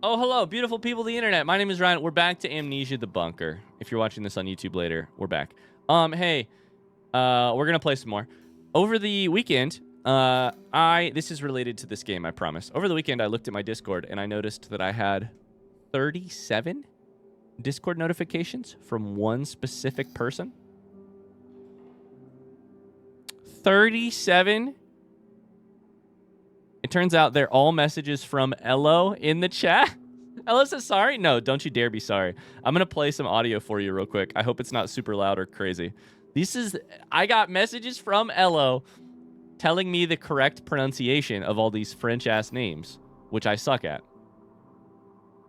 Oh, hello, beautiful people of the internet. My name is Ryan. We're back to Amnesia the Bunker. If you're watching this on YouTube later, we're back. Hey, we're gonna play some more. Over the weekend, this is related to this game, I promise. Over the weekend, I looked at my Discord and I noticed that I had 37 Discord notifications from one specific person. 37. It turns out they're all messages from Ello in the chat. Ello says sorry? No, don't you dare be sorry. I'm going to play some audio for you real quick. I hope it's not super loud or crazy. I got messages from Ello telling me the correct pronunciation of all these French-ass names, which I suck at.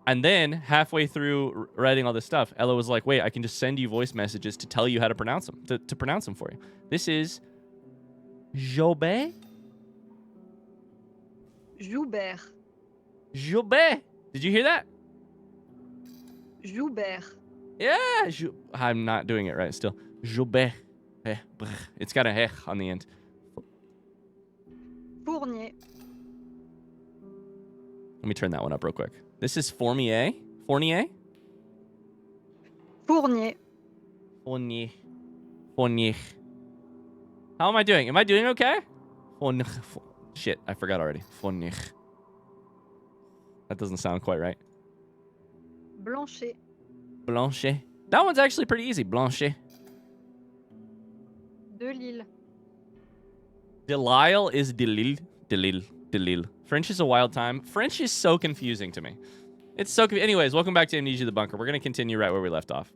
And then, halfway through writing all this stuff, Ello was like, wait, I can just send you voice messages to tell you how to pronounce them, to pronounce them for you. This is Jobert? Joubert. Joubert. Did you hear that? Joubert. Yeah. I'm not doing it right still. Joubert. It's got a hech on the end. Fournier. Let me turn that one up real quick. This is Fournier. Fournier? Fournier. Fournier. Fournier. How am I doing? Am I doing okay? Fournier. Shit, I forgot already. Fournier. That doesn't sound quite right. Blanchet. Blanchet. That one's actually pretty easy. Blanchet. Delille. Delisle is Delille. Delille. Delille. French is a wild time. French is so confusing to me. It's so confusing. Anyways, welcome back to Amnesia the Bunker. We're going to continue right where we left off.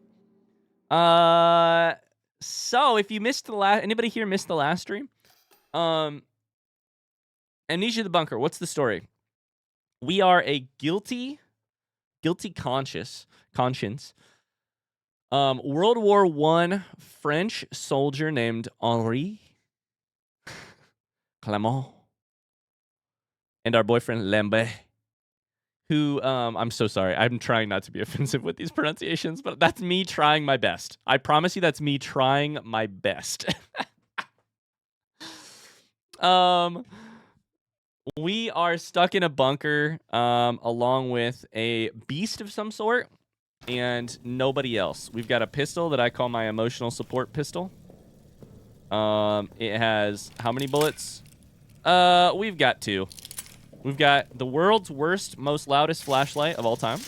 So if you missed the last... Anybody here missed the last stream? Amnesia the Bunker. What's the story? We are a guilty conscience. World War I French soldier named Henri Clément and our boyfriend Lambert, who I'm so sorry. I'm trying not to be offensive with these pronunciations, but that's me trying my best. I promise you that's me trying my best. We are stuck in a bunker along with a beast of some sort and nobody else. We've got a pistol that I call my emotional support pistol. It has how many bullets? We've got 2. We've got the world's worst, most loudest flashlight of all time.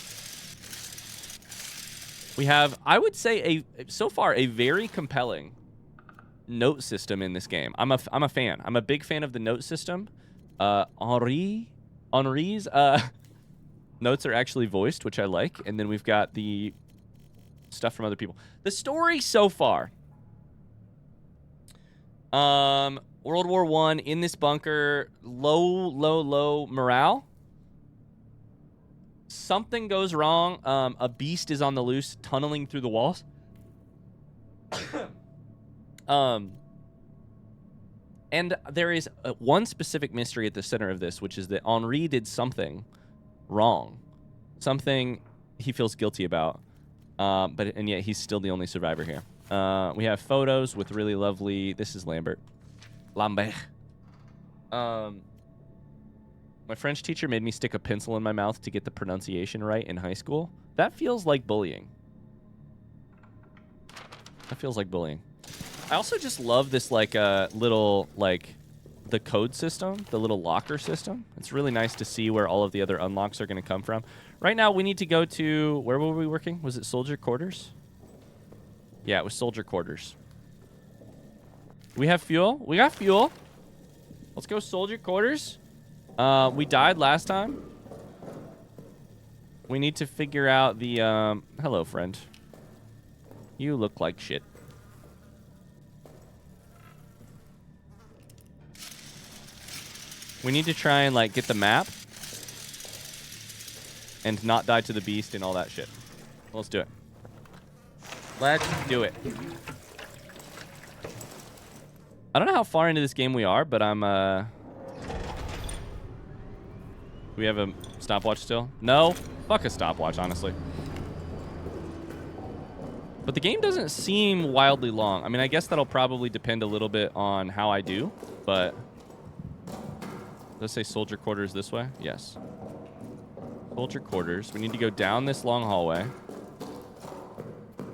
We have, I would say, so far a very compelling note system in this game. I'm a fan. I'm a big fan of the note system. Henri's notes are actually voiced, which I like. And then we've got the stuff from other people. The story so far. World War I in this bunker, low morale. Something goes wrong. A beast is on the loose, tunneling through the walls. And there is one specific mystery at the center of this, which is that Henri did something wrong. Something he feels guilty about. And yet he's still the only survivor here. We have photos with really lovely... This is Lambert. My French teacher made me stick a pencil in my mouth to get the pronunciation right in high school. That feels like bullying. That feels like bullying. I also just love this, like, little, like, the code system, the little locker system. It's really nice to see where all of the other unlocks are going to come from. Right now, we need to go to... Where were we working? Was it Soldier Quarters? Yeah, it was Soldier Quarters. We have fuel? We got fuel. Let's go Soldier Quarters. We died last time. We need to figure out the... Hello, friend. You look like shit. We need to try and, like, get the map and not die to the beast and all that shit. Let's do it. Let's do it. I don't know how far into this game we are, but I'm, Do we have a stopwatch still? No? Fuck a stopwatch, honestly. But the game doesn't seem wildly long. I mean, I guess that'll probably depend a little bit on how I do, but... Let's say Soldier Quarters this way. Yes. Culture quarters. We need to go down this long hallway.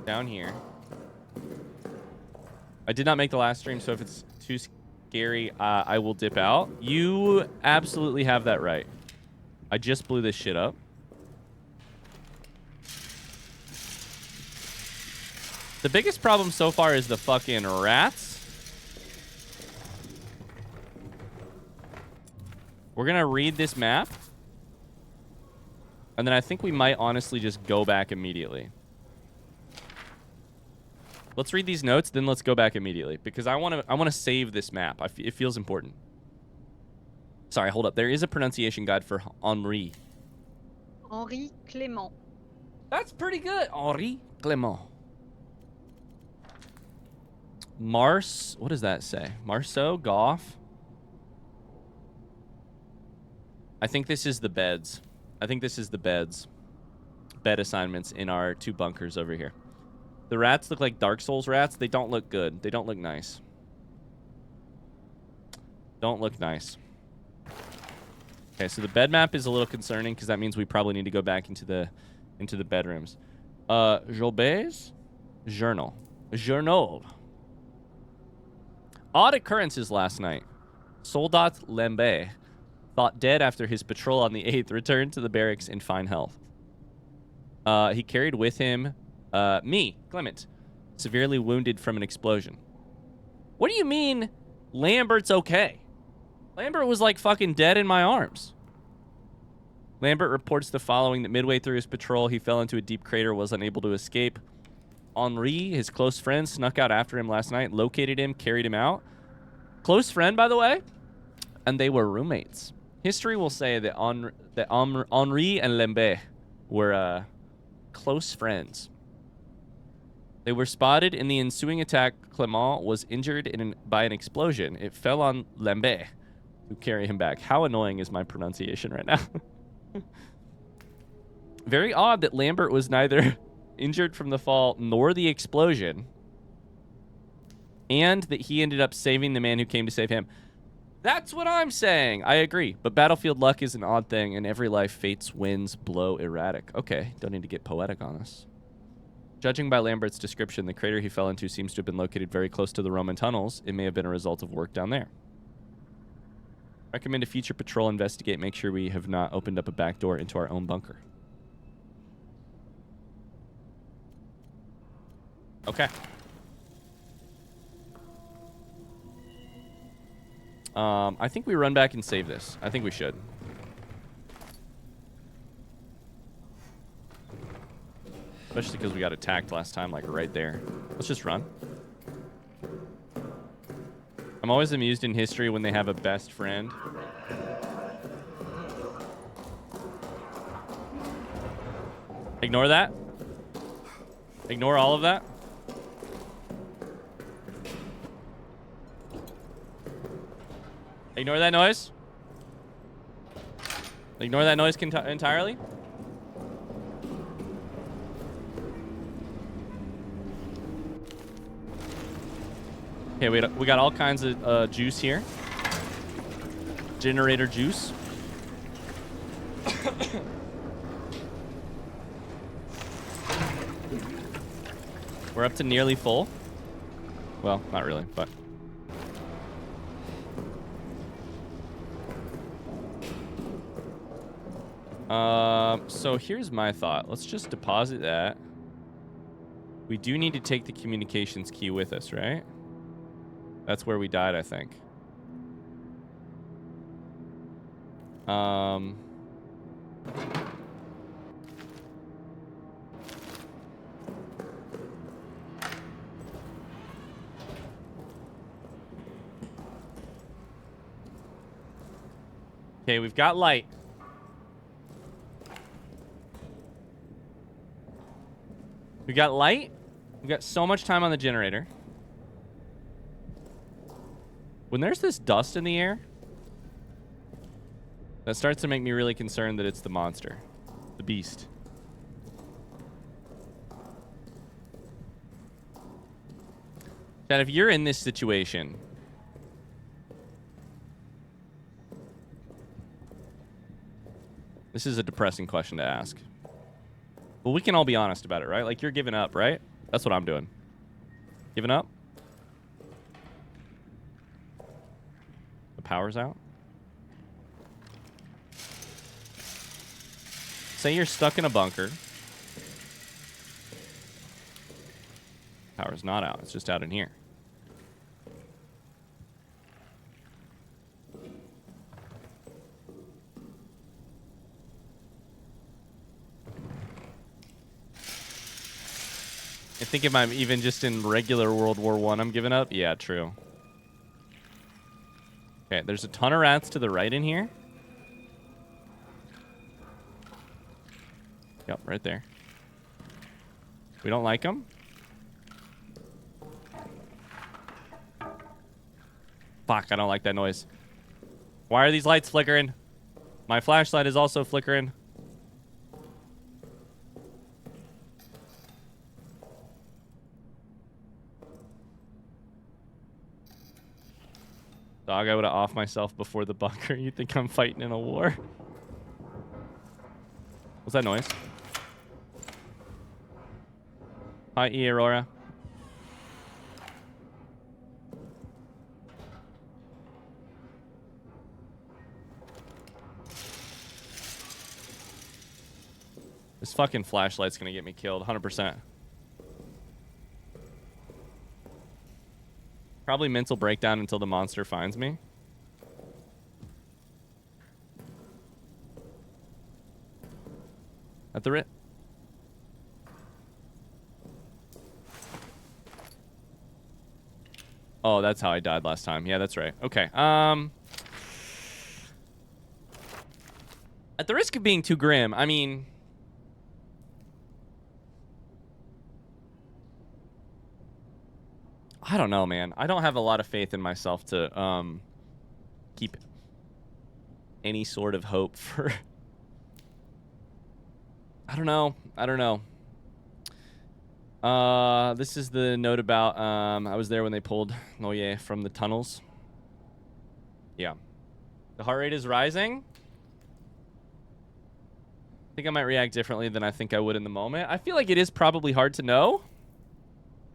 Down here. I did not make the last stream, so if it's too scary, I will dip out. You absolutely have that right. I just blew this shit up. The biggest problem so far is the fucking rats. We're gonna read this map. And then I think we might honestly just go back immediately. Let's read these notes, then let's go back immediately. Because I wanna save this map. It feels important. Sorry, hold up. There is a pronunciation guide for Henri. Henri Clément. That's pretty good. Henri Clément. Mars, what does that say? Marceau, Goff. I think this is the beds. I think this is the beds. Bed assignments in our 2 bunkers over here. The rats look like Dark Souls rats. They don't look good. They don't look nice. Don't look nice. Okay, so the bed map is a little concerning because that means we probably need to go back into the bedrooms. Jobet's journal. Journal. Odd occurrences last night. Soldat Lembe, thought dead after his patrol on the 8th, returned to the barracks in fine health. He carried with him me, Clement, severely wounded from an explosion. What do you mean Lambert's okay? Lambert was like fucking dead in my arms. Lambert reports the following: that midway through his patrol, he fell into a deep crater, was unable to escape. Henri, his close friend, snuck out after him last night, located him, carried him out. Close friend, by the way, and they were roommates. History will say that Henri and Lembe were close friends. They were spotted in the ensuing attack. Clement was injured by an explosion. It fell on Lembe to carry him back. How annoying is my pronunciation right now? Very odd that Lambert was neither injured from the fall nor the explosion, and that he ended up saving the man who came to save him. That's what I'm saying. I agree. But battlefield luck is an odd thing. In every life, fate's winds blow erratic. Okay, don't need to get poetic on us. Judging by Lambert's description, the crater he fell into seems to have been located very close to the Roman tunnels. It may have been a result of work down there. Recommend a future patrol investigate. Make sure we have not opened up a back door into our own bunker. Okay. I think we run back and save this. I think we should. Especially because we got attacked last time, like right there. Let's just run. I'm always amused in history when they have a best friend. Ignore that. Ignore all of that. Ignore that noise. Ignore that noise entirely. Okay, we got all kinds of juice here. Generator juice. We're up to nearly full. Well, not really, but... So here's my thought. Let's just deposit that. We do need to take the communications key with us, right? That's where we died, I think. Okay, we've got light. We got light. We got so much time on the generator. When there's this dust in the air, that starts to make me really concerned that it's the monster, the beast. Chad, if you're in this situation, This is a depressing question to ask. Well, we can all be honest about it, right? Like, you're giving up, right? That's what I'm doing. Giving up? The power's out? Say you're stuck in a bunker. Power's not out. It's just out in here. I think if I'm even just in regular World War I, I'm giving up. Yeah, true. Okay, there's a ton of rats to the right in here. Yep, right there. We don't like them. Fuck, I don't like that noise. Why are these lights flickering? My flashlight is also flickering. Dog, I would have offed myself before the bunker. You think I'm fighting in a war? What's that noise? Hi, E. Aurora. This fucking flashlight's gonna get me killed, 100%. Probably mental breakdown until the monster finds me. At the rip. Oh, that's how I died last time. Yeah, that's right. Okay. At the risk of being too grim, I mean, I don't know, man. I don't have a lot of faith in myself to keep any sort of hope for I don't know. This is the note about I was there when they pulled Noye from the tunnels. Yeah. The heart rate is rising. I think I might react differently than I think I would in the moment. I feel like it is probably hard to know.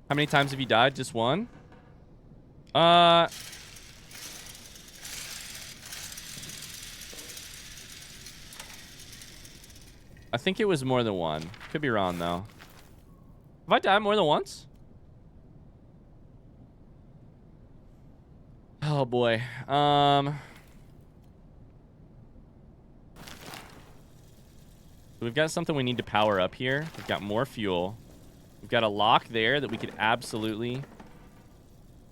How many times have you died? Just one? I think it was more than one. Could be wrong, though. Have I died more than once? Oh, boy. We've got something we need to power up here. We've got more fuel. We've got a lock there that we could absolutely... Do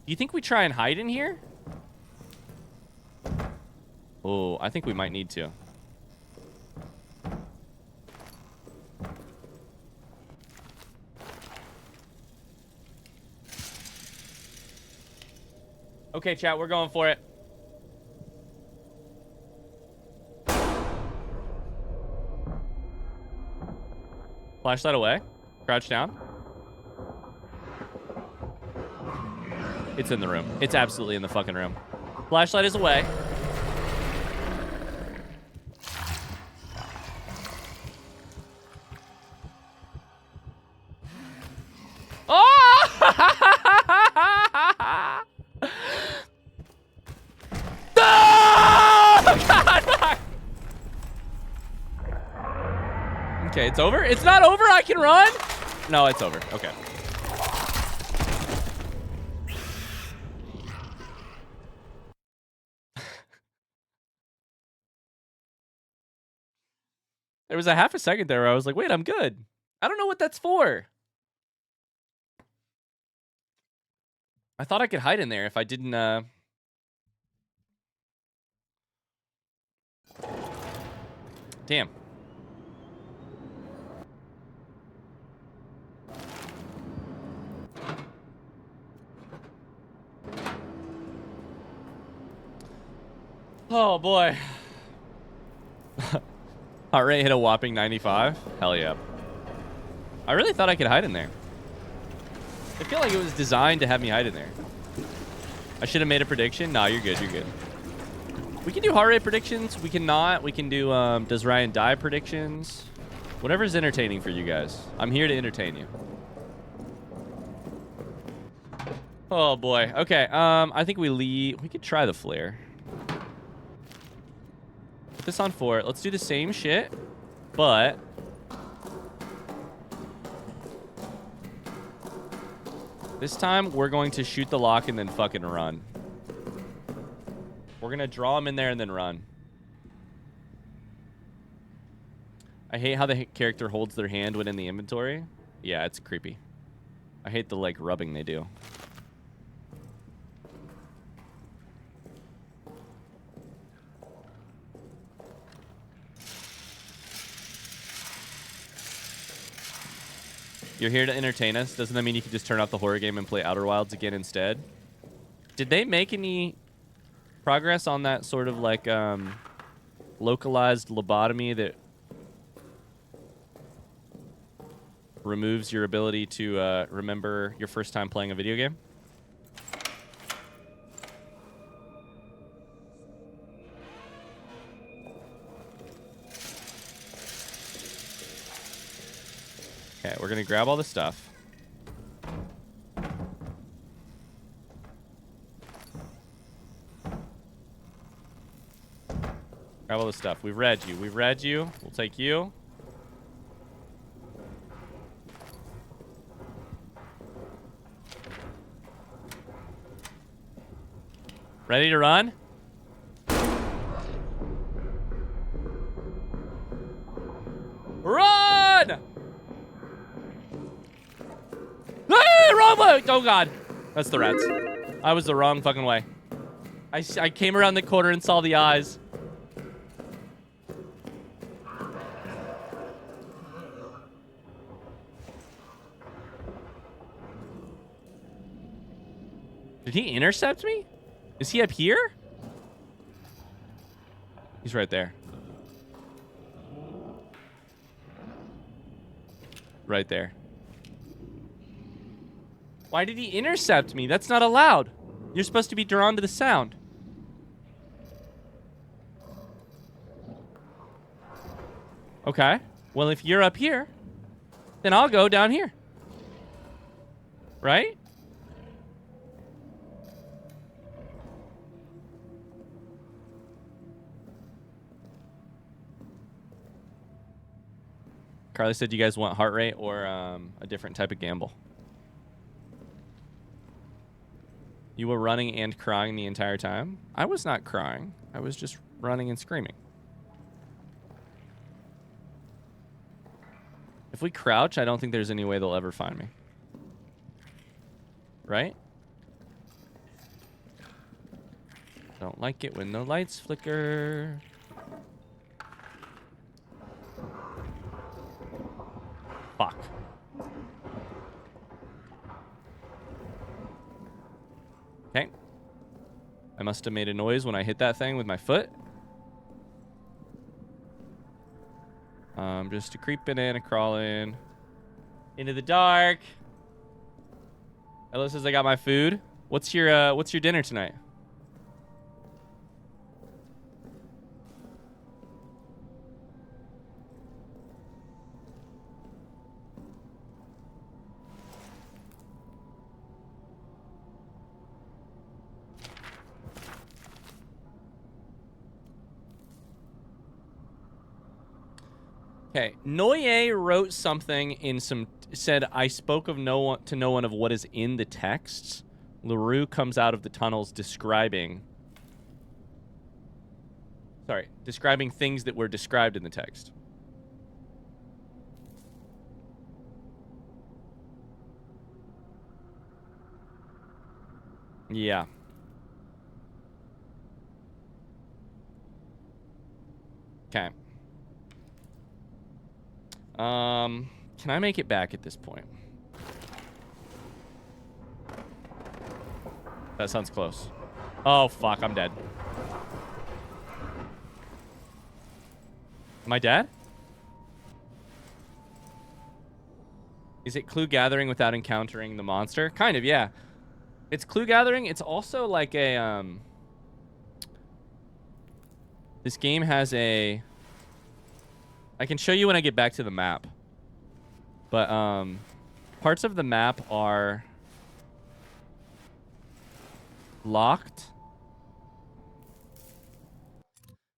you think we try and hide in here? Oh, I think we might need to. Okay, chat, we're going for it. Flashlight away. Crouch down. It's in the room. It's absolutely in the fucking room. Flashlight is away. Oh! No! God, fuck! Okay, it's over. It's not over. I can run. No, it's over. Okay. There was a half a second there where I was like, wait, I'm good. I don't know what that's for. I thought I could hide in there if I didn't, Damn. Oh, boy. Heart rate hit a whopping 95. Hell yeah. I really thought I could hide in there. I feel like it was designed to have me hide in there. I should have made a prediction. Nah, you're good. You're good. We can do heart rate predictions. We cannot. We can do does Ryan die predictions. Whatever's entertaining for you guys. I'm here to entertain you. Oh boy. Okay. I think we leave. We could try the flare. Put this on 4. Let's do the same shit, but this time we're going to shoot the lock and then fucking run. We're gonna draw him in there and then run. I hate how the character holds their hand when in the inventory. Yeah, it's creepy. I hate the like rubbing they do. You're here to entertain us. Doesn't that mean you can just turn off the horror game and play Outer Wilds again instead? Did they make any progress on that sort of like localized lobotomy that removes your ability to remember your first time playing a video game? Okay, we're gonna grab all the stuff. Grab all the stuff. We've read you. We've read you. We'll take you. Ready to run? Run! Ah, wrong way! Oh god. That's the rats. I was the wrong fucking way. I came around the corner and saw the eyes. Did he intercept me? Is he up here? He's right there. Right there. Why did he intercept me? That's not allowed. You're supposed to be drawn to the sound. Okay. Well, if you're up here, then I'll go down here. Right? Carly said you guys want heart rate or a different type of gamble. You were running and crying the entire time? I was not crying. I was just running and screaming. If we crouch, I don't think there's any way they'll ever find me. Right? Don't like it when the lights flicker. Fuck. Okay. I must have made a noise when I hit that thing with my foot. Just a creeping in, a crawling into the dark. Ella says I got my food. What's your dinner tonight? Okay, Noye wrote something in some, said, I spoke of no one to no one of what is in the texts. LaRue comes out of the tunnels describing things that were described in the text. Yeah. Okay. Can I make it back at this point? That sounds close. Oh, fuck, I'm dead. Am I dead? Is it clue gathering without encountering the monster? Kind of, yeah. It's clue gathering. It's also like a, This game has a... I can show you when I get back to the map. But parts of the map are locked.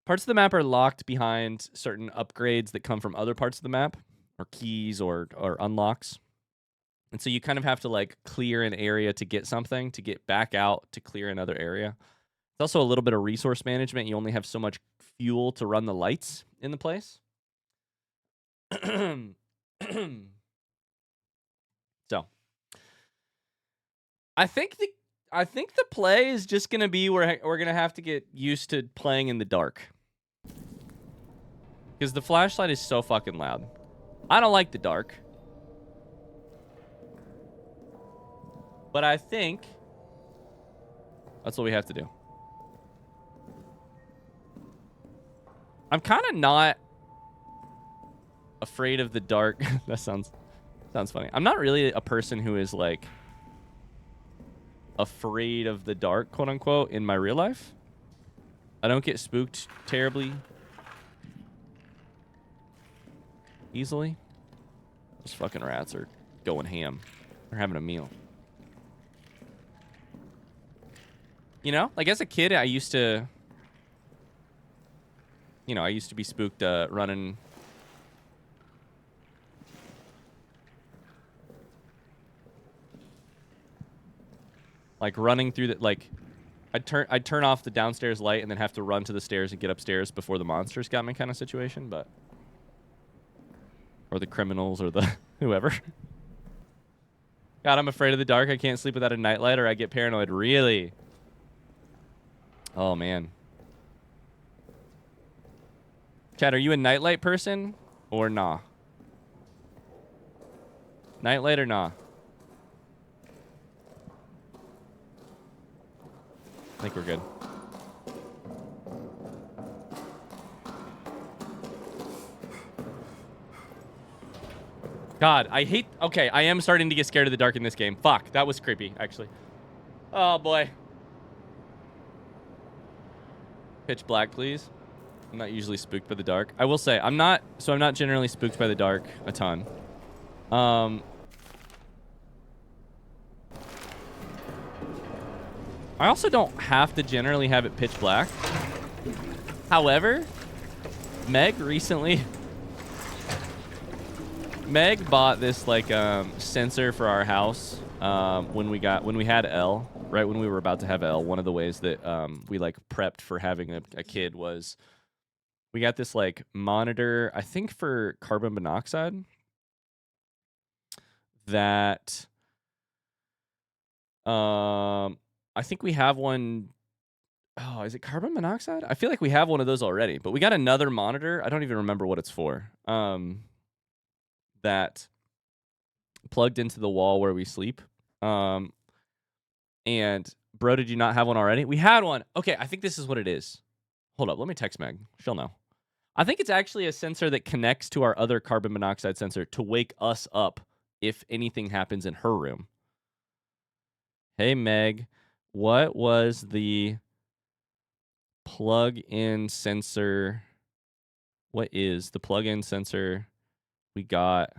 Parts of the map are locked behind certain upgrades that come from other parts of the map, or keys or unlocks. And so you kind of have to like clear an area to get something, to get back out to clear another area. It's also a little bit of resource management. You only have so much fuel to run the lights in the place. So I think the play is just gonna be we're gonna have to get used to playing in the dark. Because the flashlight is so fucking loud. I don't like the dark. But I think that's what we have to do. I'm kind of not afraid of the dark. That sounds funny. I'm not really a person who is like afraid of the dark, quote unquote, in my real life. I don't get spooked terribly easily. Those fucking rats are going ham. They're having a meal. You know, like as a kid, I used to, be spooked running. Like running through the, like, I'd turn off the downstairs light and then have to run to the stairs and get upstairs before the monsters got me kind of situation, but. Or the criminals or the whoever. God, I'm afraid of the dark. I can't sleep without a nightlight or I get paranoid. Really? Oh, man. Chad, are you a nightlight person or nah? Nightlight or nah? I think we're good. God, I hate... Okay, I am starting to get scared of the dark in this game. Fuck, that was creepy, actually. Oh, boy. Pitch black, please. I'm not usually spooked by the dark. I will say, I'm not generally spooked by the dark a ton. I also don't have to generally have it pitch black. However, Meg bought this like sensor for our house when we had L, right when we were about to have L. One of the ways that we like prepped for having a kid was we got this like monitor, I think for carbon monoxide, that I think we have one. Oh, is it carbon monoxide? I feel like we have one of those already, but we got another monitor. I don't even remember what it's for. That plugged into the wall where we sleep. And bro, did you not have one already? We had one. Okay, I think this is what it is. Hold up, let me text Meg. She'll know. I think it's actually a sensor that connects to our other carbon monoxide sensor to wake us up if anything happens in her room. Hey, Meg, what was the plug-in sensor? What is the plug-in sensor we got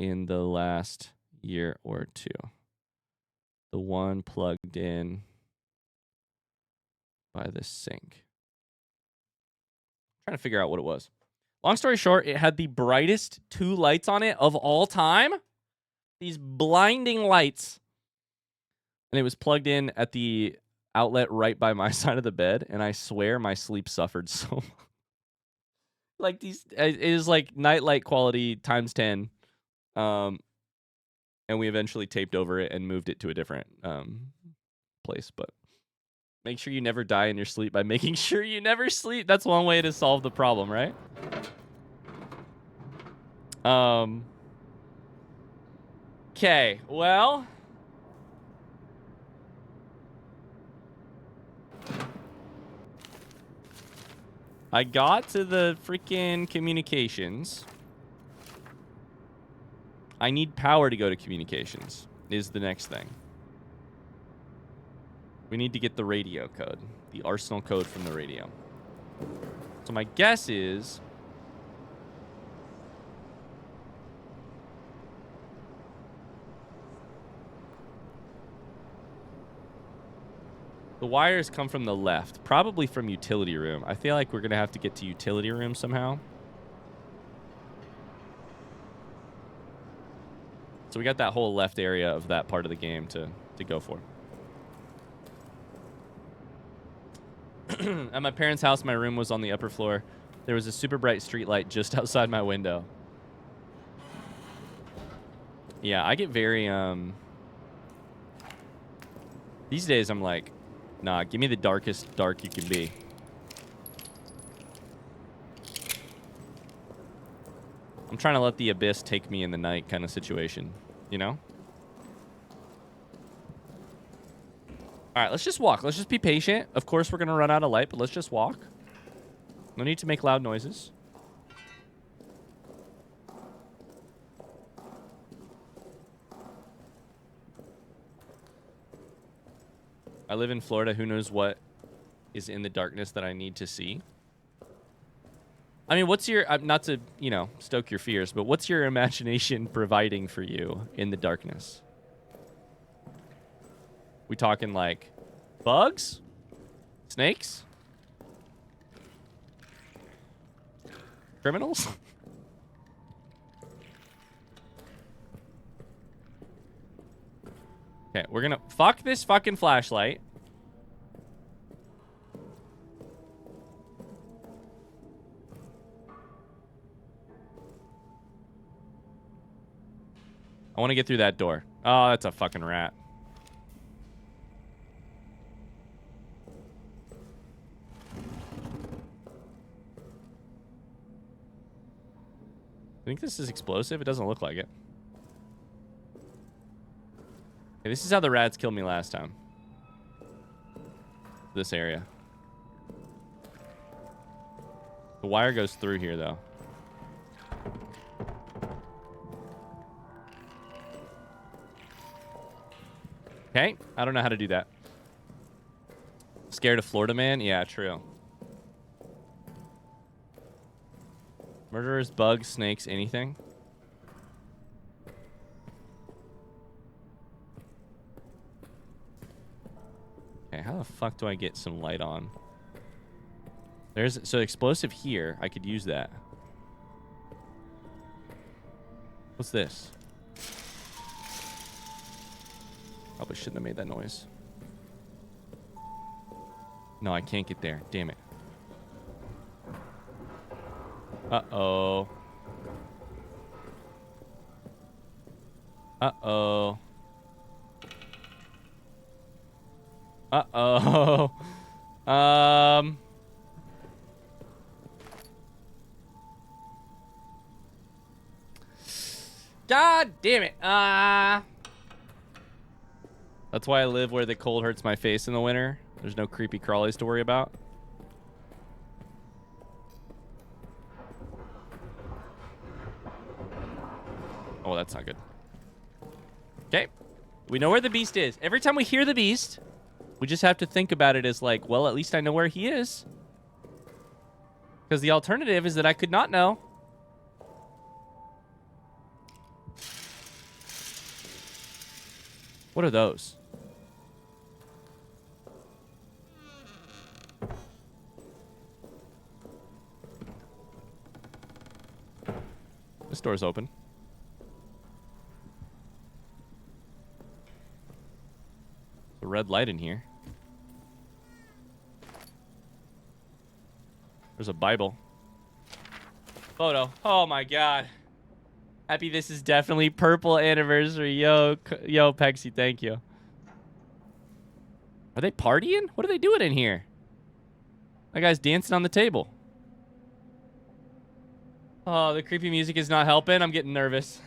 in the last year or two? The one plugged in by the sink. Trying to figure out what it was. Long story short, it had the brightest 2 lights on it of all time. These blinding lights. And it was plugged in at the outlet right by my side of the bed. And I swear my sleep suffered so much. Like these, it is like nightlight quality times 10. And we eventually taped over it and moved it to a different place. But make sure you never die in your sleep by making sure you never sleep. That's one way to solve the problem, right? Okay, well. I got to the freaking communications. I need power to go to communications is the next thing. We need to get the radio code, the arsenal code from the radio. So my guess is... the wires come from the left, probably from utility room. I feel like we're going to have to get to utility room somehow. So we got that whole left area of that part of the game to go for. At my parents' house, my room was on the upper floor. There was a super bright street light just outside my window. Yeah, I get very... these days, I'm like, nah, give me the darkest dark you can be. I'm trying to let the abyss take me in the night kind of situation, you know? All right, let's just walk. Let's just be patient. Of course, we're going to run out of light, but let's just walk. No need to make loud noises. I live in Florida. Who knows what is in the darkness that I need to see? I mean, what's your... not to, you know, stoke your fears, but what's your imagination providing for you in the darkness? We talking like bugs? Snakes? Criminals? Okay, we're gonna... fuck this fucking flashlight. I want to get through that door. Oh, that's a fucking rat. I think this is explosive. It doesn't look like it. Okay, this is how the rats killed me last time. This area. The wire goes through here, though. Okay, I don't know how to do that. Scared of Florida man? Yeah, true. Murderers, bugs, snakes, anything? Okay, how the fuck do I get some light on? There's... so explosive here. I could use that. What's this? Probably shouldn't have made that noise. No, I can't get there. Damn it. Uh-oh. Uh-oh. Uh-oh. God damn it. That's why I live where the cold hurts my face in the winter. There's no creepy crawlies to worry about. Oh, that's not good. Okay. We know where the beast is. Every time we hear the beast, we just have to think about it as like, well, at least I know where he is. Because the alternative is that I could not know. What are those? This door's open. A red light in here. There's a Bible. Photo. Oh my god. Happy this is definitely purple anniversary. Yo, Pexy, thank you. Are they partying? What are they doing in here? That guy's dancing on the table. Oh, the creepy music is not helping. I'm getting nervous.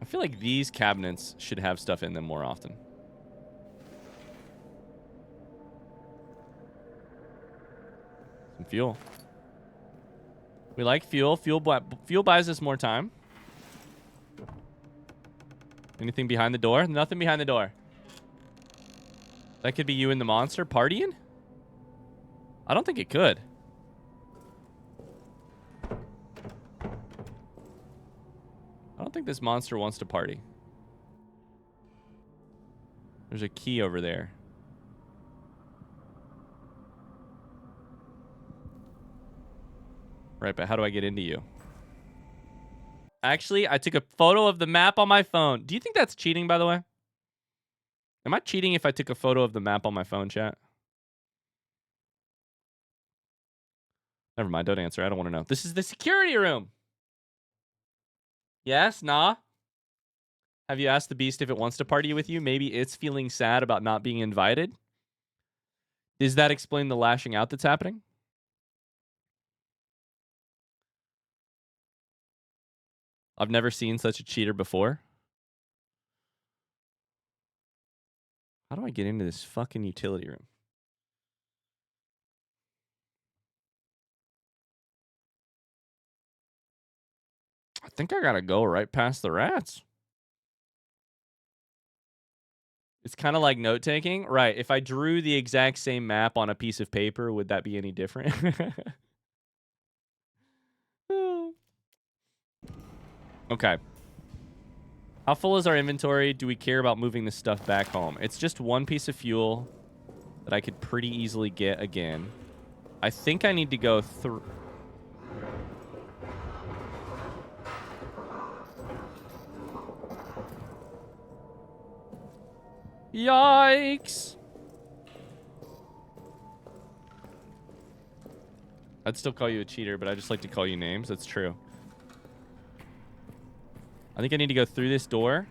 I feel like these cabinets should have stuff in them more often. Some fuel. We like fuel. Fuel buys us more time. Anything behind the door? Nothing behind the door. That could be you and the monster partying? I don't think it could. I don't think this monster wants to party. There's a key over there. Right, but how do I get into you? Actually, I took a photo of the map on my phone. Do you think that's cheating, by the way? Am I cheating if I took a photo of the map on my phone, chat? Never mind, don't answer. I don't want to know. This is the security room. Yes? Nah? Have you asked the beast if it wants to party with you? Maybe it's feeling sad about not being invited? Does that explain the lashing out that's happening? I've never seen such a cheater before. How do I get into this fucking utility room? I think I gotta go right past the rats. It's kind of like note-taking. Right, if I drew the exact same map on a piece of paper, would that be any different? Okay. How full is our inventory? Do we care about moving this stuff back home? It's just one piece of fuel that I could pretty easily get again. I think I need to go through... Yikes! I'd still call you a cheater, but I just like to call you names. That's true. I think I need to go through this door.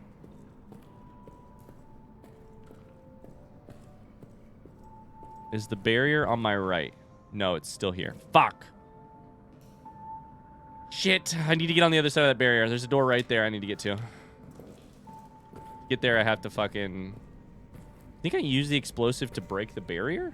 Is the barrier on my right? No, it's still here. Fuck! Shit! I need to get on the other side of that barrier. There's a door right there I need to get to. Get there, I have to fucking... I think I use the explosive to break the barrier?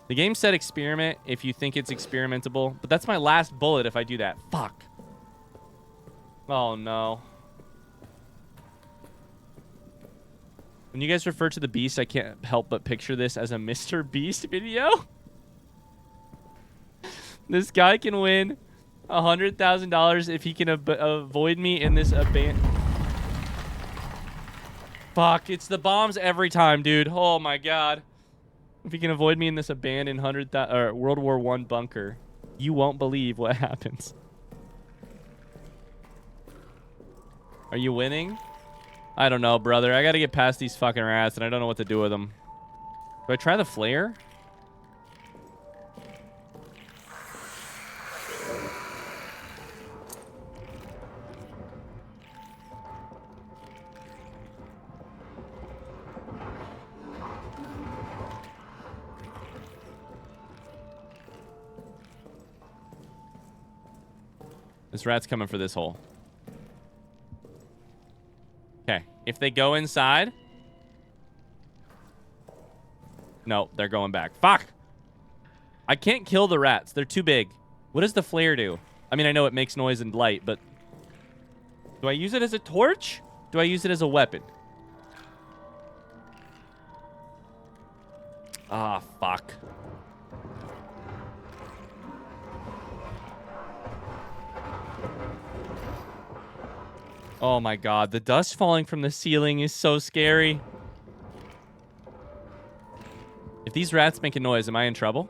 The game said experiment if you think it's experimentable, but that's my last bullet if I do that. Fuck. Oh, no. When you guys refer to the beast, I can't help but picture this as a Mr. Beast video. This guy can win $100,000 if he can avoid me in this abandoned... Fuck, it's the bombs every time, dude. Oh, my God. If you can avoid me in this abandoned World War I bunker, you won't believe what happens. Are you winning? I don't know, brother. I gotta get past these fucking rats, and I don't know what to do with them. Do I try the flare? This rat's coming for this hole. Okay. If they go inside... No, they're going back. Fuck! I can't kill the rats. They're too big. What does the flare do? I mean, I know it makes noise and light, but... Do I use it as a torch? Do I use it as a weapon? Ah, fuck. Oh my God, the dust falling from the ceiling is so scary. If these rats make a noise, am I in trouble?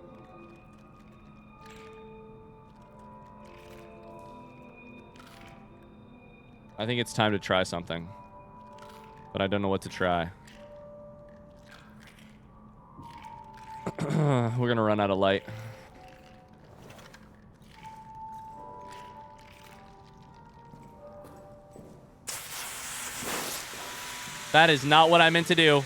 I think it's time to try something. But I don't know what to try. We're gonna run out of light. That is not what I meant to do.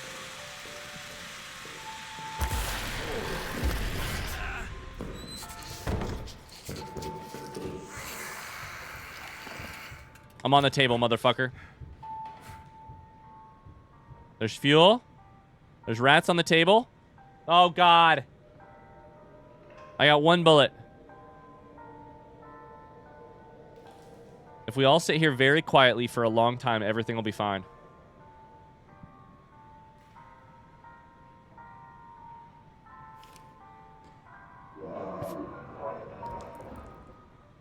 I'm on the table, motherfucker. There's fuel. There's rats on the table. Oh, God. I got 1 bullet. If we all sit here very quietly for a long time, everything will be fine.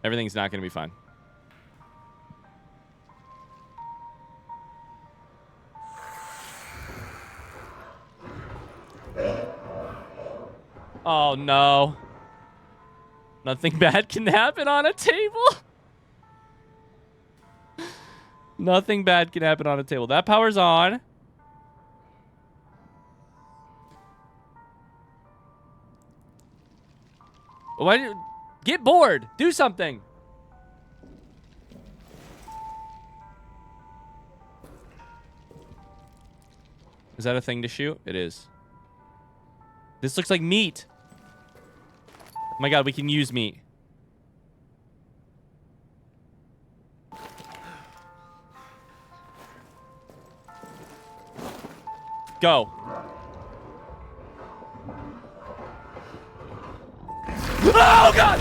Everything's not going to be fine. Oh, no. Nothing bad can happen on a table. Nothing bad can happen on a table. That power's on. Why do you get bored? Do something. Is that a thing to shoot? It is. This looks like meat. Oh my God, we can use meat. Go. Oh, God!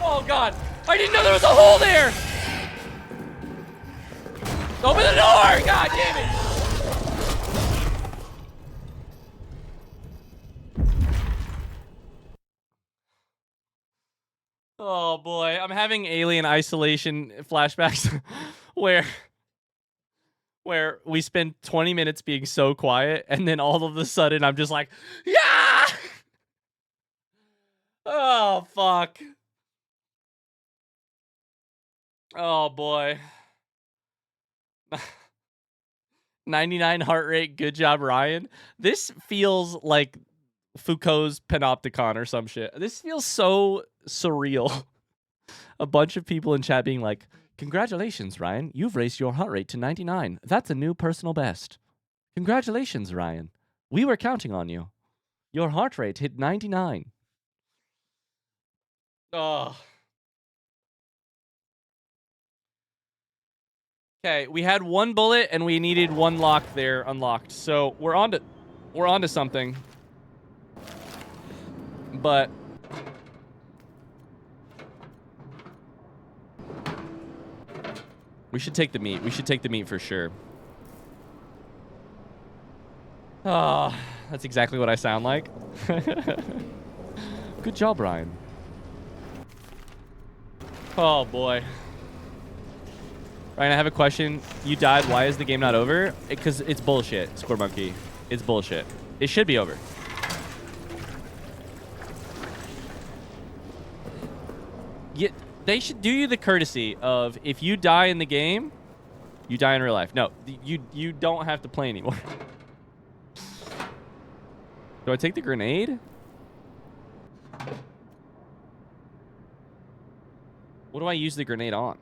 Oh, God! I didn't know there was a hole there! Open the door! God damn it! Oh, boy. I'm having Alien Isolation flashbacks where we spend 20 minutes being so quiet, and then all of a sudden I'm just like, yeah! Oh, fuck. Oh, boy. 99 heart rate. Good job, Ryan. This feels like Foucault's Panopticon or some shit. This feels so surreal. A bunch of people in chat being like, congratulations, Ryan. You've raised your heart rate to 99. That's a new personal best. Congratulations, Ryan. We were counting on you. Your heart rate hit 99. Oh. Okay, we had 1 bullet and we needed 1 lock there unlocked. So we're on to something. But we should take the meat. We should take the meat for sure. Oh, that's exactly what I sound like. Good job, Ryan. Oh, boy. Ryan, I have a question. You died. Why is the game not over? Because it's bullshit, Score Monkey. It's bullshit. It should be over. They should do you the courtesy of, if you die in the game, you die in real life. No, you don't have to play anymore. Do I take the grenade? What do I use the grenade on?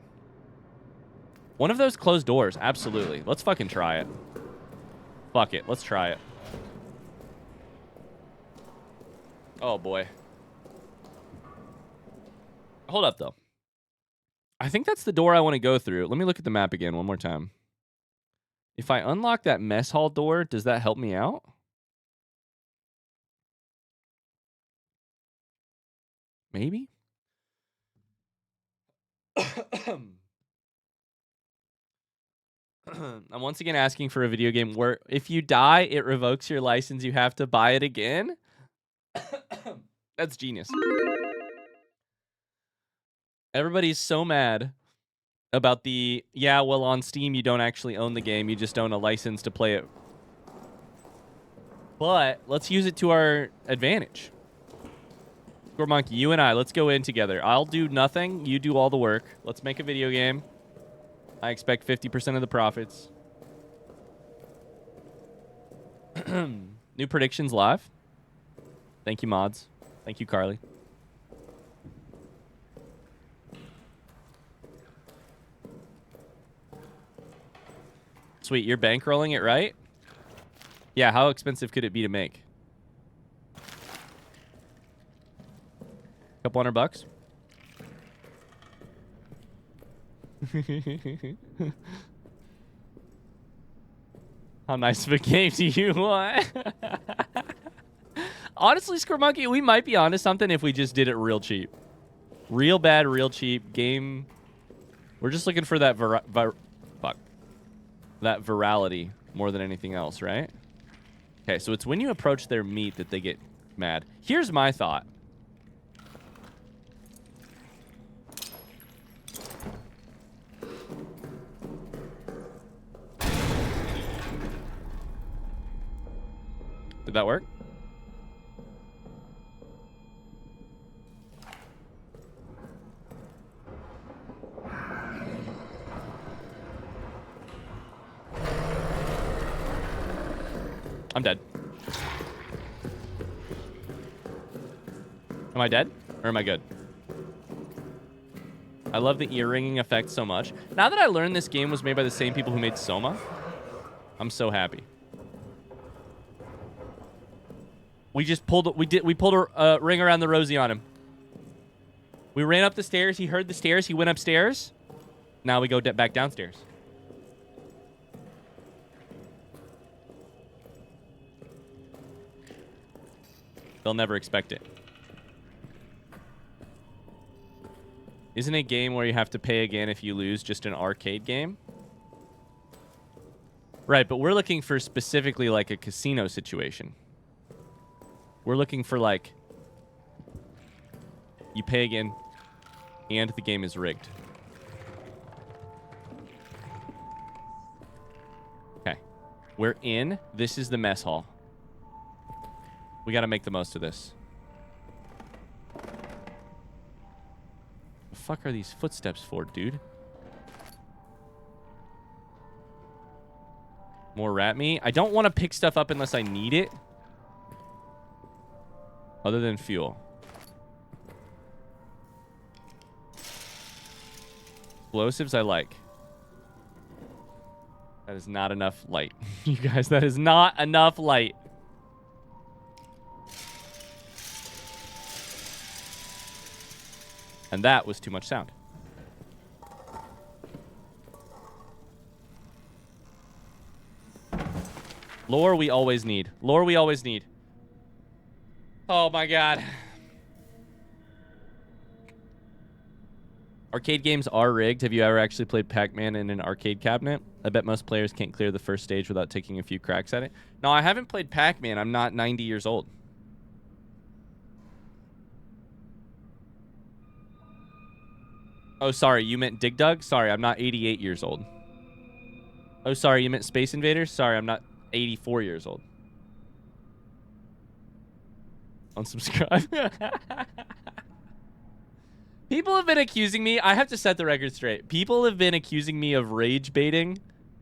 One of those closed doors. Absolutely. Let's fucking try it. Fuck it. Let's try it. Oh, boy. Hold up, though. I think that's the door I want to go through. Let me look at the map again one more time. If I unlock that mess hall door, does that help me out? Maybe? I'm once again asking for a video game where if you die, it revokes your license. You have to buy it again. That's genius. Everybody's so mad about the, yeah, well, on Steam, you don't actually own the game. You just own a license to play it. But let's use it to our advantage. Score Monkey, you and I, let's go in together. I'll do nothing. You do all the work. Let's make a video game. I expect 50% of the profits. New predictions live. Thank you, mods. Thank you, Carly. Sweet, you're bankrolling it, right? Yeah, how expensive could it be to make? Couple $100? How nice of a game do you want? Honestly, Square Monkey, we might be onto something if we just did it real cheap. Real bad, real cheap game. We're just looking for that that virality more than anything else, right? Okay, so it's when you approach their meat that they get mad. Here's my thought. Did that work? I'm dead. Am I dead? Or am I good? I love the ear-ringing effect so much. Now that I learned this game was made by the same people who made Soma, I'm so happy. We just pulled a ring around the rosy on him. We ran up the stairs. He heard the stairs. He went upstairs. Now we go back downstairs. They'll never expect it. Isn't a game where you have to pay again if you lose just an arcade game? Right, but we're looking for specifically like a casino situation. We're looking for like you pay again and the game is rigged. Okay. We're in. This is the mess hall. We got to make the most of this. The fuck are these footsteps for, dude? More rat meat. I don't want to pick stuff up unless I need it. Other than fuel. Explosives I like. That is not enough light. You guys, that is not enough light. And that was too much sound. Lore we always need. Lore we always need. Oh my god. Arcade games are rigged. Have you ever actually played Pac-Man in an arcade cabinet? I bet most players can't clear the first stage without taking a few cracks at it. No, I haven't played Pac-Man. I'm not 90 years old. Oh, sorry, you meant Dig Dug? Sorry, I'm not 88 years old. Oh, sorry, you meant Space Invaders? Sorry, I'm not 84 years old. Unsubscribe. People have been accusing me. I have to set the record straight. People have been accusing me of rage baiting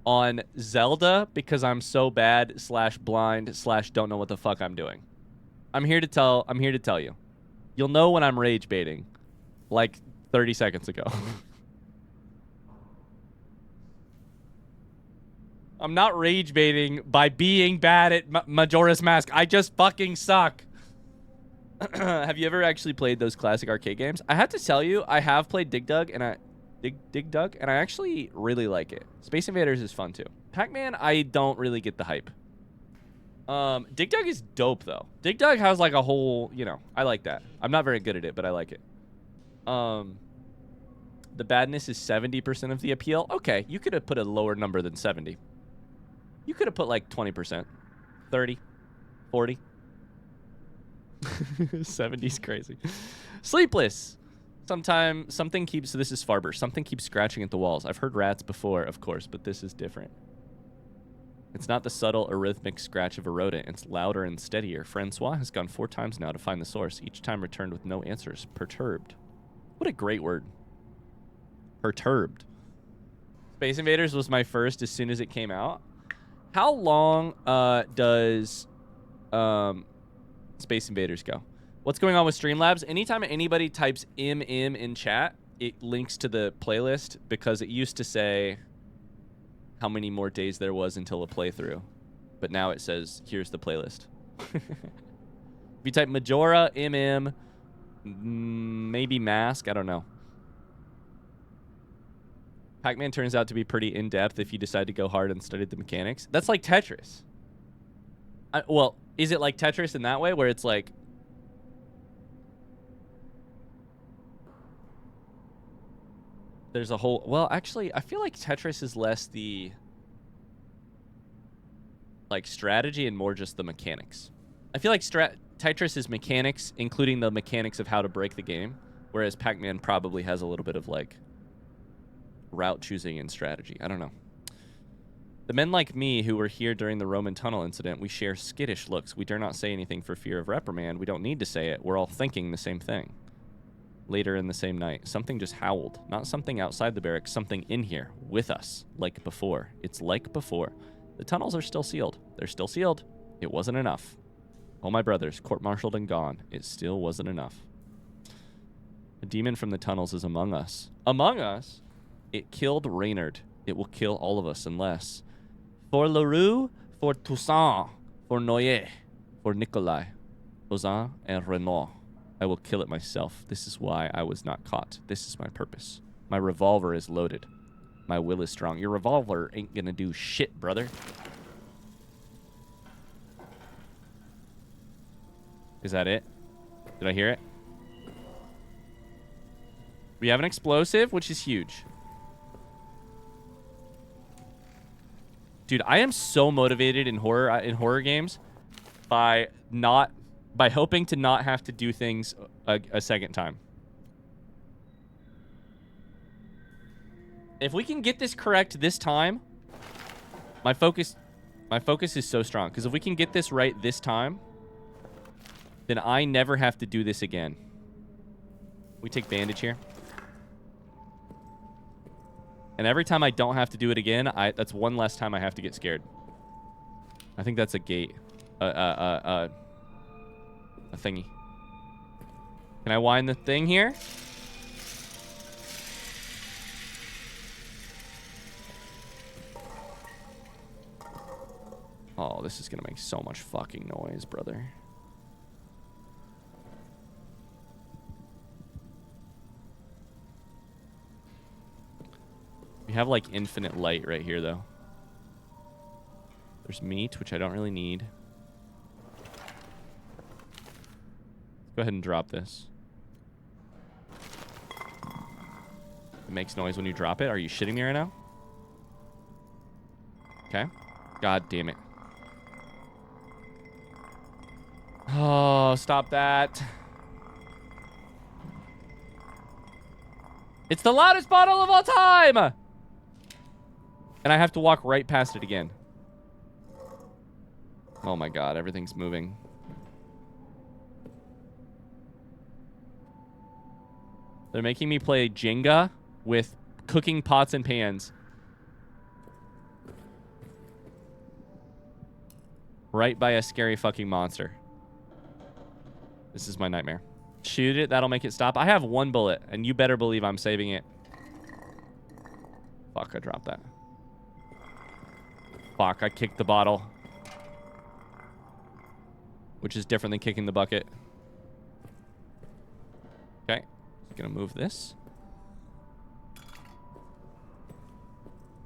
on Zelda because I'm so bad / blind / don't know what the fuck I'm doing. I'm here to tell you. You'll know when I'm rage baiting. Like 30 seconds ago. I'm not rage baiting by being bad at Majora's Mask. I just fucking suck. Have you ever actually played those classic arcade games? I have to tell you, I have played Dig Dug, and I actually really like it. Space Invaders is fun too. Pac-Man, I don't really get the hype. Dig Dug is dope though. Dig Dug has like a whole, you know, I like that. I'm not very good at it, but I like it. The badness is 70% of the appeal. Okay, you could have put a lower number than 70. You could have put like 20%, 30, 40. 70's crazy. Sleepless. Something keeps, so this is Farber. Something keeps scratching at the walls. I've heard rats before, of course, but this is different. It's not the subtle, arrhythmic scratch of a rodent. It's louder and steadier. Francois has gone 4 times now to find the source. Each time returned with no answers. Perturbed. What a great word. Perturbed. Space Invaders was my first as soon as it came out. How long does Space Invaders go? What's going on with Streamlabs? Anytime anybody types MM in chat, it links to the playlist because it used to say how many more days there was until a playthrough. But now it says, here's the playlist. If you type Majora, MM, maybe Mask, I don't know. Pac-Man turns out to be pretty in-depth if you decide to go hard and study the mechanics. That's like Tetris. Well, is it like Tetris in that way where it's like... There's a whole... Well, actually, I feel like Tetris is less the... like strategy and more just the mechanics. I feel like Tetris is mechanics, including the mechanics of how to break the game, whereas Pac-Man probably has a little bit of like route choosing and strategy. I don't know. The men like me who were here during the Roman tunnel incident, we share skittish looks. We dare not say anything for fear of reprimand. We don't need to say it. We're all thinking the same thing. Later in the same night, something just howled. Not something outside the barracks, something in here, with us, like before. It's like before. The tunnels are still sealed. They're still sealed. It wasn't enough. All my brothers, court-martialed and gone. It still wasn't enough. A demon from the tunnels is among us. Among us? It killed Reynard. It will kill all of us unless... For Leroux, for Toussaint, for Noyer, for Nikolai, Ozan, and Renaud. I will kill it myself. This is why I was not caught. This is my purpose. My revolver is loaded. My will is strong. Your revolver ain't gonna do shit, brother. Is that it? Did I hear it? We have an explosive, which is huge. Dude, I am so motivated in horror games by hoping to not have to do things a second time. If we can get this correct this time, my focus is so strong. Because if we can get this right this time, then I never have to do this again. We take bandage here. And every time I don't have to do it again, that's one less time I have to get scared. I think that's a gate. A thingy. Can I wind the thing here? Oh, this is gonna make so much fucking noise, brother. We have like infinite light right here, though. There's meat, which I don't really need. Let's go ahead and drop this. It makes noise when you drop it. Are you shitting me right now? Okay. God damn it. Oh, stop that. It's the loudest bottle of all time! And I have to walk right past it again. Oh my god, everything's moving. They're making me play Jenga with cooking pots and pans. Right by a scary fucking monster. This is my nightmare. Shoot it, that'll make it stop. I have one bullet, and you better believe I'm saving it. Fuck, I dropped that. Fuck, I kicked the bottle. Which is different than kicking the bucket. Okay. Gonna move this.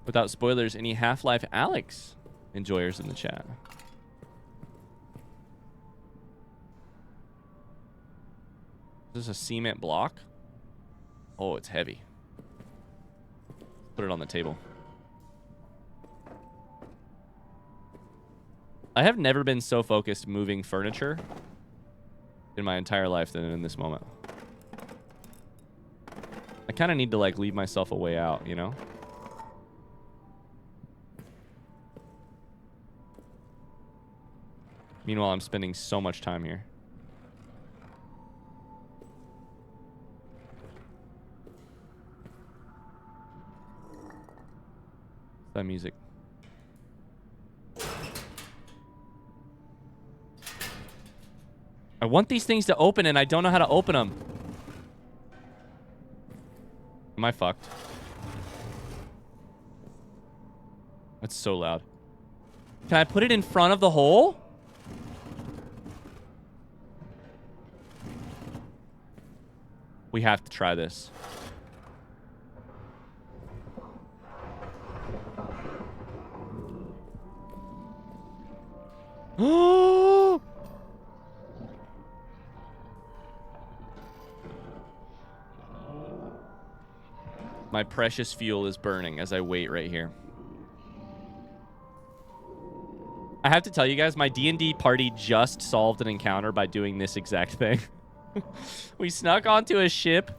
Without spoilers, any Half-Life Alyx enjoyers in the chat? Is this a cement block? Oh, it's heavy. Put it on the table. I have never been so focused moving furniture in my entire life than in this moment. I kind of need to like leave myself a way out, you know? Meanwhile, I'm spending so much time here. That music. I want these things to open and I don't know how to open them. Am I fucked? That's so loud. Can I put it in front of the hole? We have to try this. My precious fuel is burning as I wait right here. I have to tell you guys, my D&D party just solved an encounter by doing this exact thing. We snuck onto a ship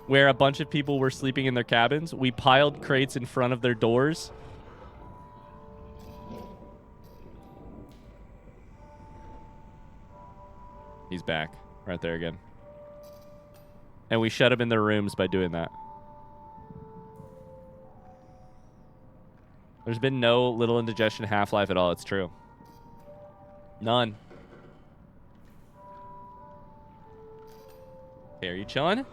where a bunch of people were sleeping in their cabins. We piled crates in front of their doors. He's back. Right there again. And we shut them in their rooms by doing that. There's been no little indigestion half-life at all. It's true. None. Okay, are you chilling?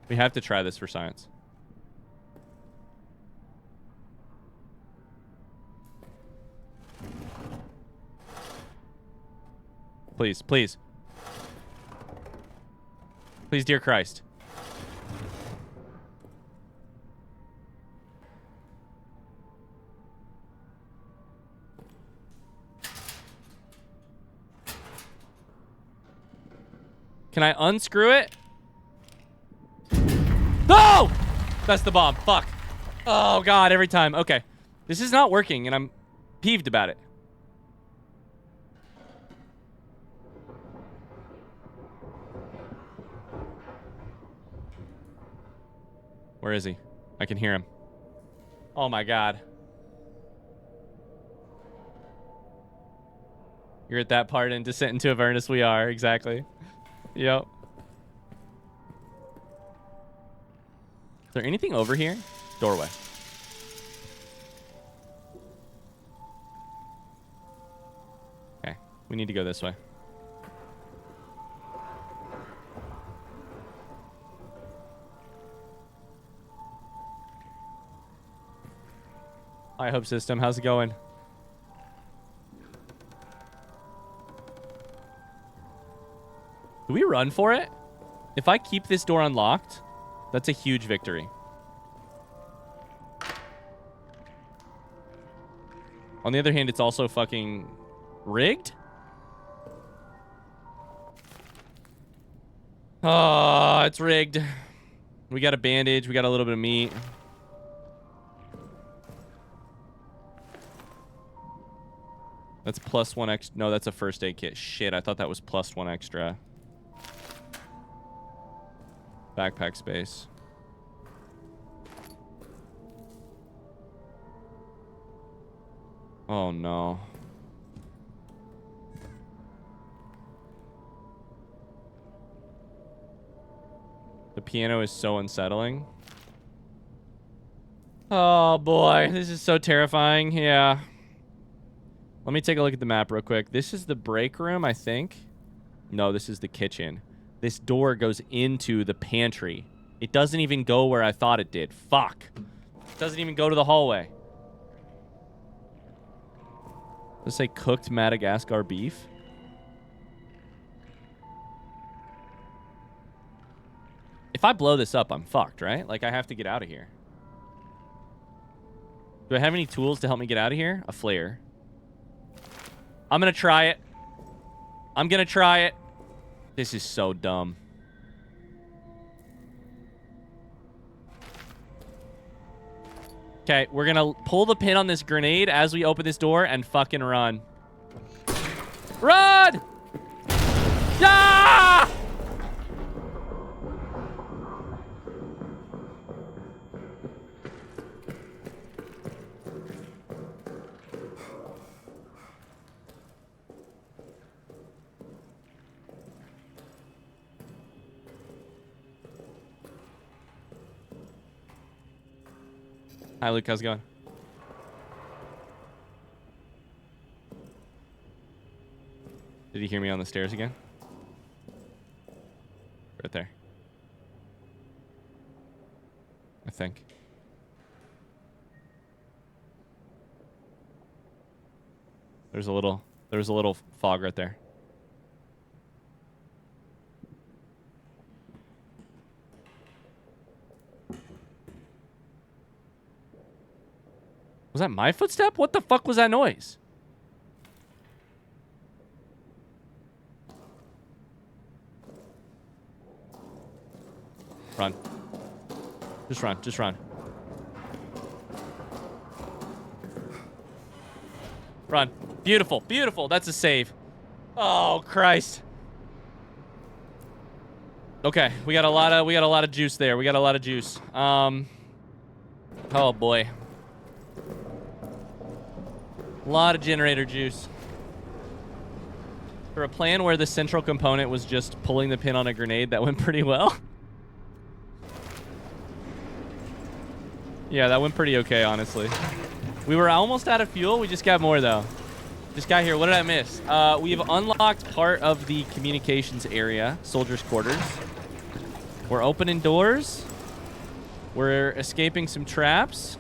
We have to try this for science. Please, please. Please, dear Christ. Can I unscrew it? No! That's the bomb. Fuck. Oh, God, every time. Okay. This is not working, and I'm peeved about it. Where is he? I can hear him. Oh, my God. You're at that part in Descent into Avernus. We are. Exactly. Yep. Is there anything over here? Doorway. Okay. We need to go this way. Hi, Hope System. How's it going? Do we run for it? If I keep this door unlocked, that's a huge victory. On the other hand, it's also fucking rigged. Oh, it's rigged. We got a bandage. We got a little bit of meat. That's plus one extra. No, that's a first aid kit. Shit, I thought that was plus one extra. Backpack space. Oh, no. The piano is so unsettling. Oh, boy. This is so terrifying. Yeah. Let me take a look at the map real quick. This is the break room, I think. No, this is the kitchen. This door goes into the pantry. It doesn't even go where I thought it did. Fuck. It doesn't even go to the hallway. Does it say cooked Madagascar beef? If I blow this up, I'm fucked, right? Like, I have to get out of here. Do I have any tools to help me get out of here? A flare. I'm gonna try it. I'm gonna try it. This is so dumb. Okay, we're gonna pull the pin on this grenade as we open this door and fucking run. Run! Ah! Hi, Luke. How's it going? Did you hear me on the stairs again? Right there. I think. There's a little fog right there. Was that my footstep? What the fuck was that noise? Run. Just run. Just run. Run. Beautiful. Beautiful. That's a save. Oh, Christ. Okay, we got a lot of juice there. We got a lot of juice. Oh boy. A lot of generator juice. For a plan where the central component was just pulling the pin on a grenade, that went pretty well. Yeah, that went pretty okay, honestly. We were almost out of fuel. We just got more, though. Just got here. What did I miss? We've unlocked part of the communications area, soldiers' quarters. We're opening doors. We're escaping some traps.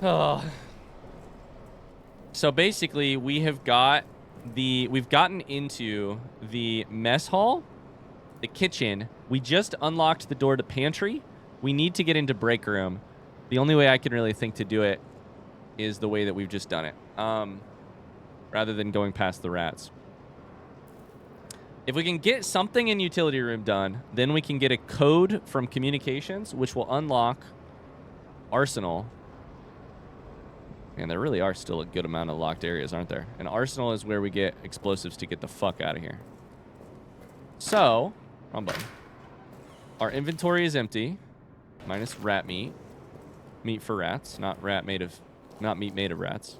Oh. So basically, we've gotten into the mess hall, the kitchen. We just unlocked the door to pantry. We need to get into break room. The only way I can really think to do it is the way that we've just done it, rather than going past the rats. If we can get something in utility room done, then we can get a code from communications, which will unlock Arsenal. And there really are still a good amount of locked areas, aren't there? And Arsenal is where we get explosives to get the fuck out of here. So, wrong button. Our inventory is empty, minus rat meat. Meat for rats, not meat made of rats.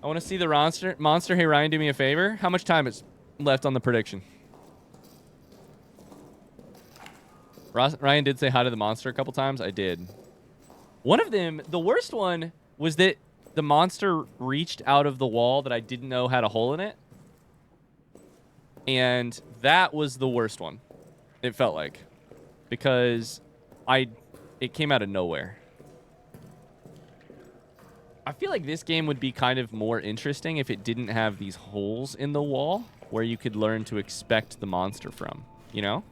I want to see the monster. Hey, Ryan, do me a favor. How much time is left on the prediction? Ryan did say hi to the monster a couple times. I did. One of them, the worst one, was that the monster reached out of the wall that I didn't know had a hole in it. And that was the worst one, it felt like. Because it came out of nowhere. I feel like this game would be kind of more interesting if it didn't have these holes in the wall where you could learn to expect the monster from, you know?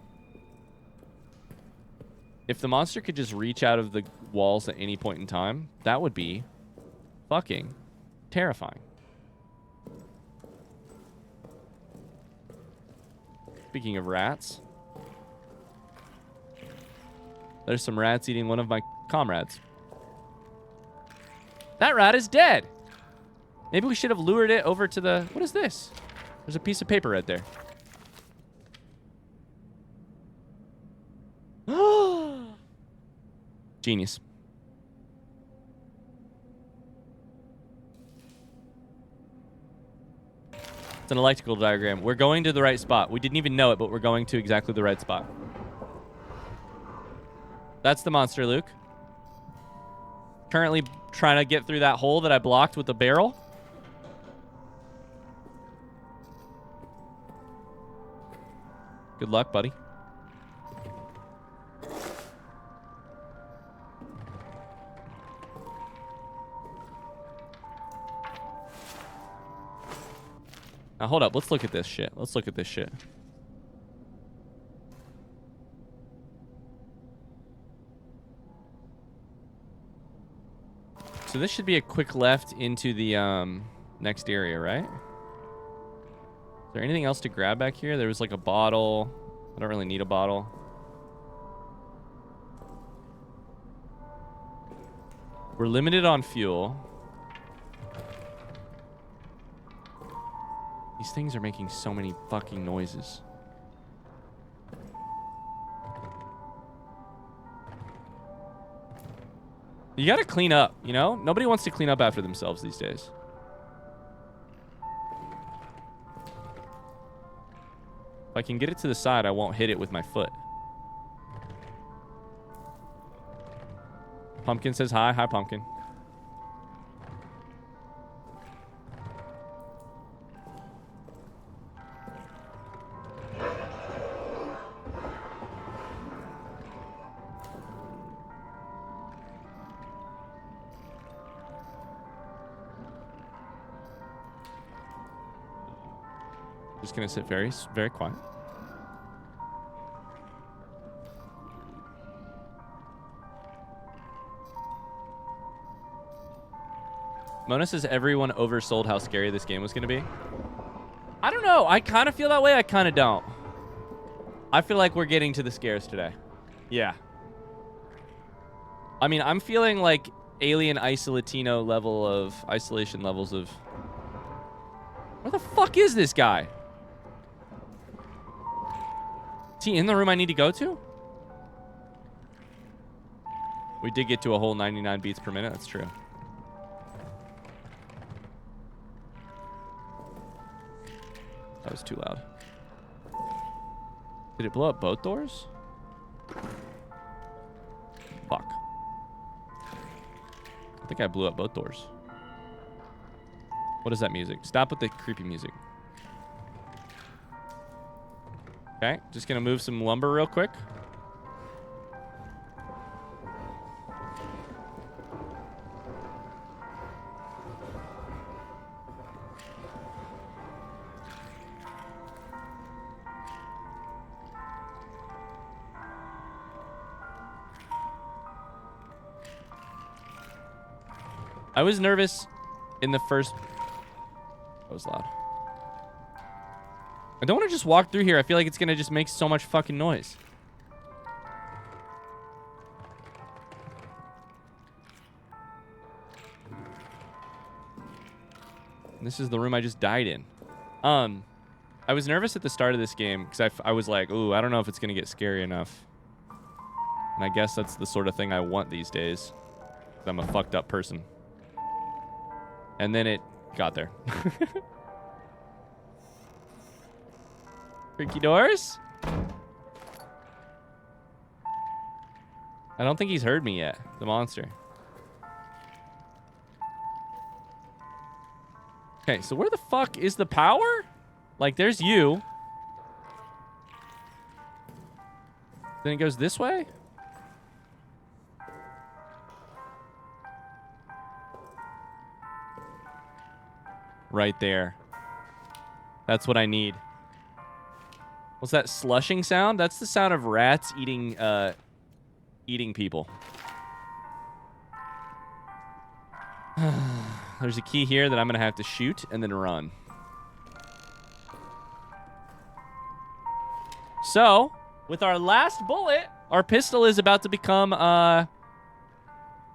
If the monster could just reach out of the walls at any point in time, that would be fucking terrifying. Speaking of rats, there's some rats eating one of my comrades. That rat is dead. Maybe we should have lured it over to the... What is this? There's a piece of paper right there. Genius. It's an electrical diagram. We're going to the right spot. We didn't even know it, but we're going to exactly the right spot. That's the monster, Luke. Currently trying to get through that hole that I blocked with the barrel. Good luck, buddy. Now, hold up. Let's look at this shit. Let's look at this shit. So this should be a quick left into the next area, right? Is there anything else to grab back here? There was like a bottle. I don't really need a bottle. We're limited on fuel. These things are making so many fucking noises. You gotta clean up, you know? Nobody wants to clean up after themselves these days. If I can get it to the side, I won't hit it with my foot. Pumpkin says hi. Hi, Pumpkin. Just gonna sit very, very quiet. Mona says everyone oversold how scary this game was going to be. I don't know. I kind of feel that way. I kind of don't. I feel like we're getting to the scares today. Yeah. I mean, I'm feeling like alien isolatino level of isolation levels of... Where the fuck is this guy? Is he in the room I need to go to? We did get to a whole 99 beats per minute. That's true. That was too loud. Did it blow up both doors? Fuck. I think I blew up both doors. What is that music? Stop with the creepy music. Okay, just gonna move some lumber real quick. I was nervous in the first... That was loud. I don't want to just walk through here. I feel like it's going to just make so much fucking noise. This is the room I just died in. I was nervous at the start of this game because I was like, ooh, I don't know if it's going to get scary enough. And I guess that's the sort of thing I want these days. I'm a fucked up person. And then it got there. Creaky doors? I don't think he's heard me yet, the monster. Okay, so where the fuck is the power? Like, there's you. Then it goes this way? Right there. That's what I need. What's that slushing sound? That's the sound of rats eating people. There's a key here that I'm gonna have to shoot and then run. So, with our last bullet, our pistol is about to become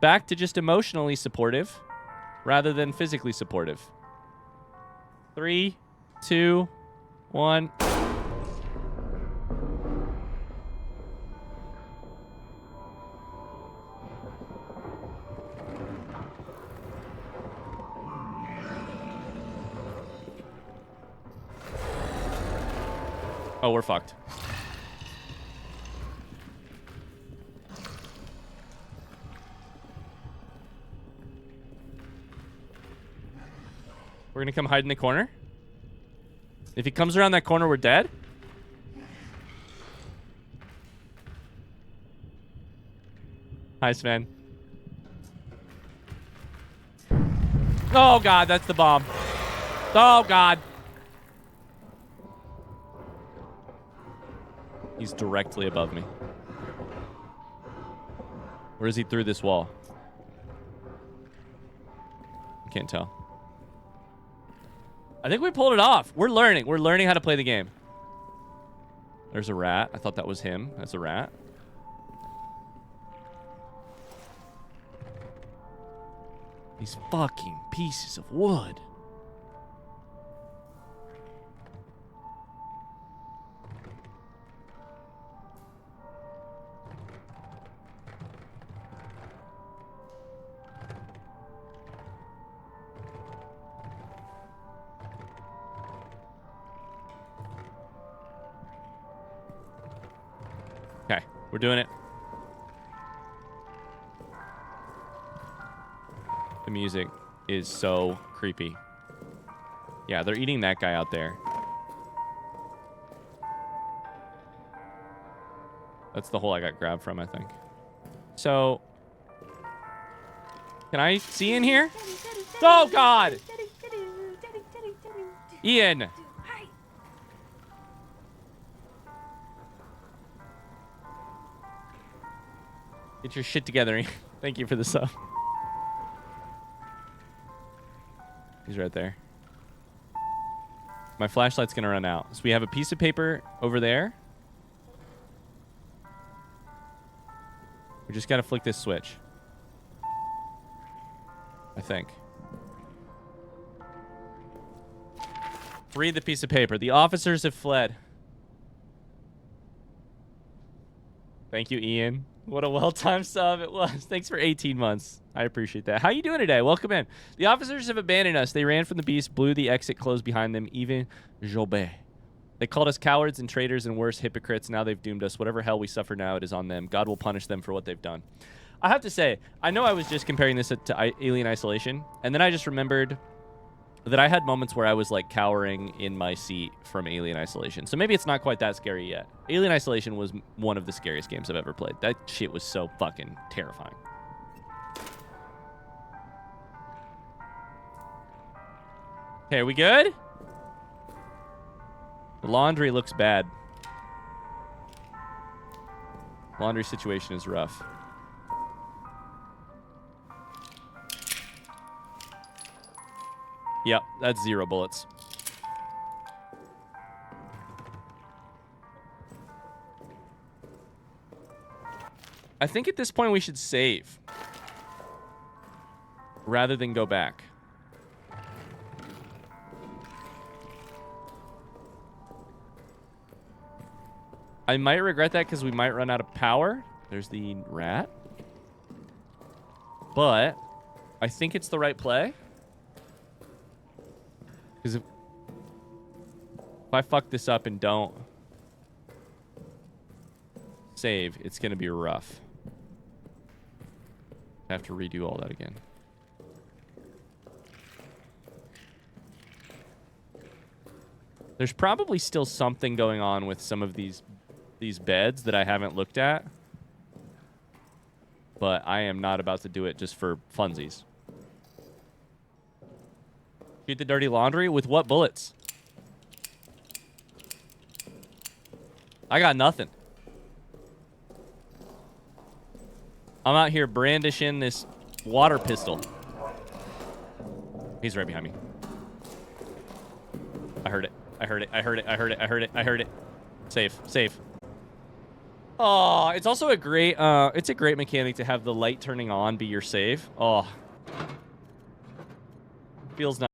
back to just emotionally supportive rather than physically supportive. 3, 2, 1. Oh, we're fucked. We're gonna come hide in the corner. If he comes around that corner, we're dead. Hi, Sven. Oh, God, that's the bomb. Oh, God. He's directly above me. Where is he through this wall? I can't tell. I think we pulled it off. We're learning. We're learning how to play the game. There's a rat. I thought that was him. That's a rat. These fucking pieces of wood. Okay, we're doing it. The music is so creepy. Yeah, they're eating that guy out there. That's the hole I got grabbed from, I think. So, can I see in here? Oh, God! Ian! Get your shit together. Thank you for the sub. He's right there. My flashlight's going to run out. So we have a piece of paper over there. We just got to flick this switch. I think. Read the piece of paper. The officers have fled. Thank you, Ian. What a well-timed sub it was. Thanks for 18 months. I appreciate that. How you doing today? Welcome in. The officers have abandoned us. They ran from the beast, blew the exit closed behind them, even Jobé. They called us cowards and traitors and worse, hypocrites. Now they've doomed us. Whatever hell we suffer now, it is on them. God will punish them for what they've done. I have to say, I know I was just comparing this to Alien Isolation, and then I just remembered that I had moments where I was like cowering in my seat from Alien Isolation. So maybe it's not quite that scary yet. Alien Isolation was one of the scariest games I've ever played. That shit was so fucking terrifying. Okay, are we good? The laundry looks bad. Laundry situation is rough. Yep, that's 0 bullets. I think at this point we should save rather than go back. I might regret that because we might run out of power. There's the rat. But I think it's the right play. Because if I fuck this up and don't save, it's going to be rough. I have to redo all that again. There's probably still something going on with some of these beds that I haven't looked at. But I am not about to do it just for funsies. Shoot the dirty laundry? With what bullets? I got nothing. I'm out here brandishing this water pistol. He's right behind me. I heard it. I heard it. I heard it. I heard it. I heard it. I heard it. Save. Save. Oh, it's also a great mechanic to have the light turning on be your save. Oh. Feels nice.